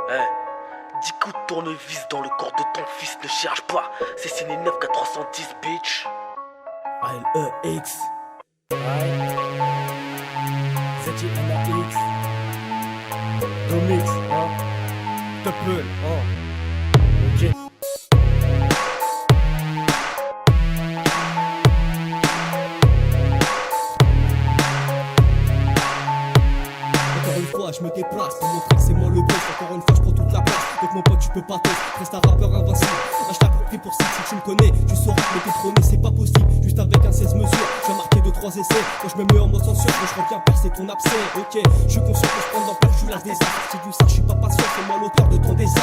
10 coups de tournevis dans le corps de ton fils, ne cherche pas. C'est signé 9 410, bitch. ALEX ZJNAX Domix, Tupple, ok. Encore une fois, je me déplace pour montrer que c'est moi le boss. Encore une fois, je prends toute la place. Donc mon pote, tu peux pas tester. Reste un rappeur invincible. Hashtag pris pour site. Si tu me connais, tu sauras que me détrôner, c'est pas possible. Juste avec un 16 mesures, je vais marquer 2-3 essais. Quand je me mets en mode censure, quand je reviens percer ton abcès. Ok, je suis conscient que je prends dans je suis la désastre. Si du ça, je suis pas patient, c'est moi l'auteur de ton désastre.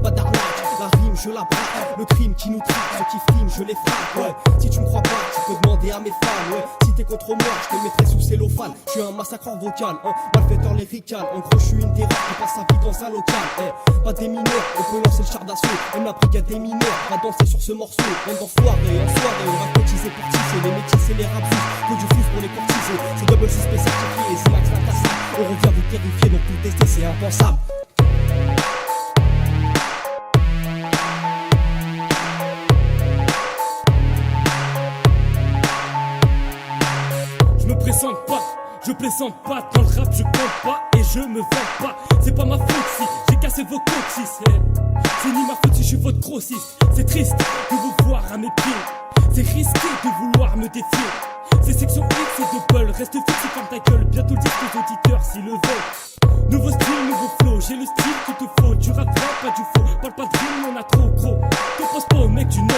Pas d'arnaque, la rime, je la braque. Le crime qui nous traque, ceux qui friment, je les frappe. Ouais, si tu me crois pas, tu peux demander à mes fans. Ouais, si t'es contre moi, je te mettrai sous cellophane. Je suis un massacreur vocal, malfaiteur lyrical. En gros, je suis une terreur qui passe sa vie dans un local. Pas des mineurs, on peut lancer le char d'assaut. Même la brigade des mineurs va danser sur ce morceau. Bande d'enfoirés, en soirée, on va cotiser pour tisser. Les métis et les rapsus, que du flou pour les courtiser. C'est double suspect certifié, c'est Max Lacassa. On revient vous terrifier, donc tout tester, c'est impensable. Je me présente pas, je plaisante pas. Dans le rap je compte pas et je me vends pas. C'est pas ma faute si j'ai cassé vos coccyx. C'est ni ma faute si je suis votre grossiste. C'est triste de vous voir à mes pieds. C'est risqué de vouloir me défier. C'est section X et double, reste fixe et ferme ta gueule. Bientôt le disque aux auditeurs s'ils le veulent. Nouveau style, nouveau flow, j'ai le style qu'il te faut. Du rap vrai, pas du faux, parle pas de rime, on a trop gros. Te pose pas au mec du 9-4.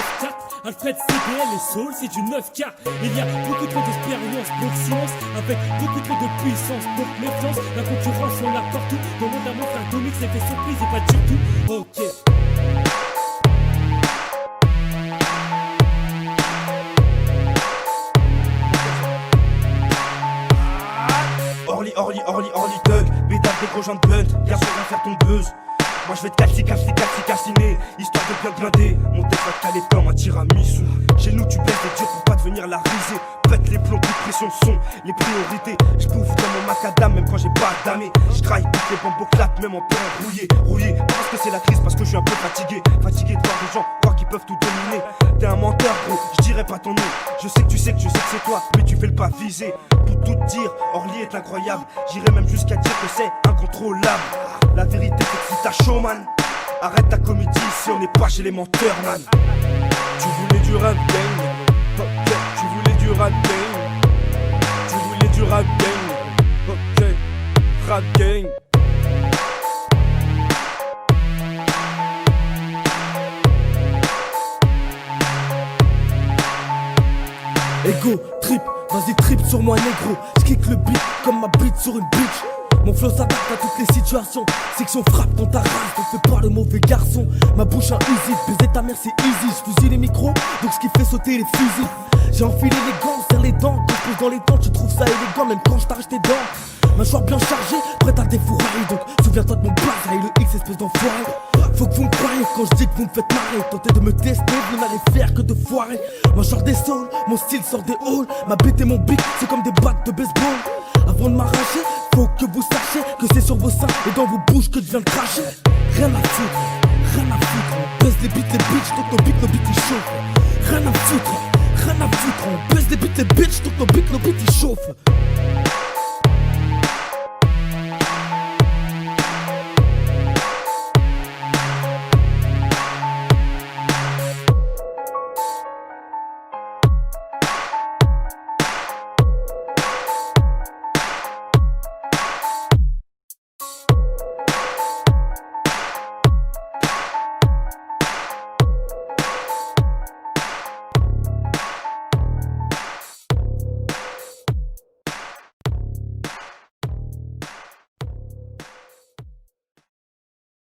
Alfred CBL et Soul, c'est du 9K. Il y a beaucoup trop d'expérience, donc silence. Avec beaucoup trop de puissance, donc méfiance. La concurrence, on l'a partout. Demande à mon frère Domix, c'est fait surprise et pas du tout. Ok. Orly, Thug, bédard des gros gens de blunt, bien sûr viens faire ton buzz. Moi je vais te calciner, histoire de bien blinder. Mon tête va te caler comme un tiramisu. Chez nous tu baisses des dieux pour pas devenir la risée. Pète les plombs, plus de pression sont les priorités. Je bouffe dans mon macadam même quand j'ai pas damé. Je traille toutes les bambos claques même en plein rouillé. Pas parce que c'est la crise, parce que je suis un peu fatigué de voir des gens croire qu'ils peuvent tout dominer. T'es un menteur gros, je dirais pas ton nom. Je sais que c'est toi, mais tu fais le pas visé. Pour tout te dire, Orly est incroyable. J'irais même jusqu'à dire que c'est incontrôlable. La vérité c'est que si t'as chaud man, arrête ta comédie si on n'est pas chez les menteurs man. Tu voulais du rap gang, ok. Tu voulais du rap gang, tu voulais du rap gang, ok. Rap gang. Ego, trip, vas-y trip sur moi négro. J'kick le beat comme ma bite sur une bitch. Mon flow s'adapte à toutes les situations. Section frappe dans ta race, donc fais pas le mauvais garçon. Ma bouche un easy, baiser ta mère c'est easy. J'fusille les micros, donc ce qui fait sauter les fusils. J'ai enfilé les gants, serre les dents. Quand je pose dans les dents, tu trouves ça élégant, même quand je t'arrache tes dents. Mâchoire bien chargée, prête à défourailler. Donc souviens-toi de mon blaze, et le X espèce d'enfoiré. Faut que vous me croyez quand je dis que vous me faites marrer. Tentez de me tester, vous n'allez faire que de foirer. Moi je sors des saules, mon style sort des halls. Ma bête et mon beat, c'est comme des battes de baseball. Avant de m'arracher, faut que vous sachiez que c'est sur vos seins et dans vos bouches que je viens de cracher. Rien à foutre, rien à foutre. On baisse les beats, les bitches, donc nos beats ils chauffent. Rien à foutre, on baisse les beats, les bitches, donc nos beats ils chauffent.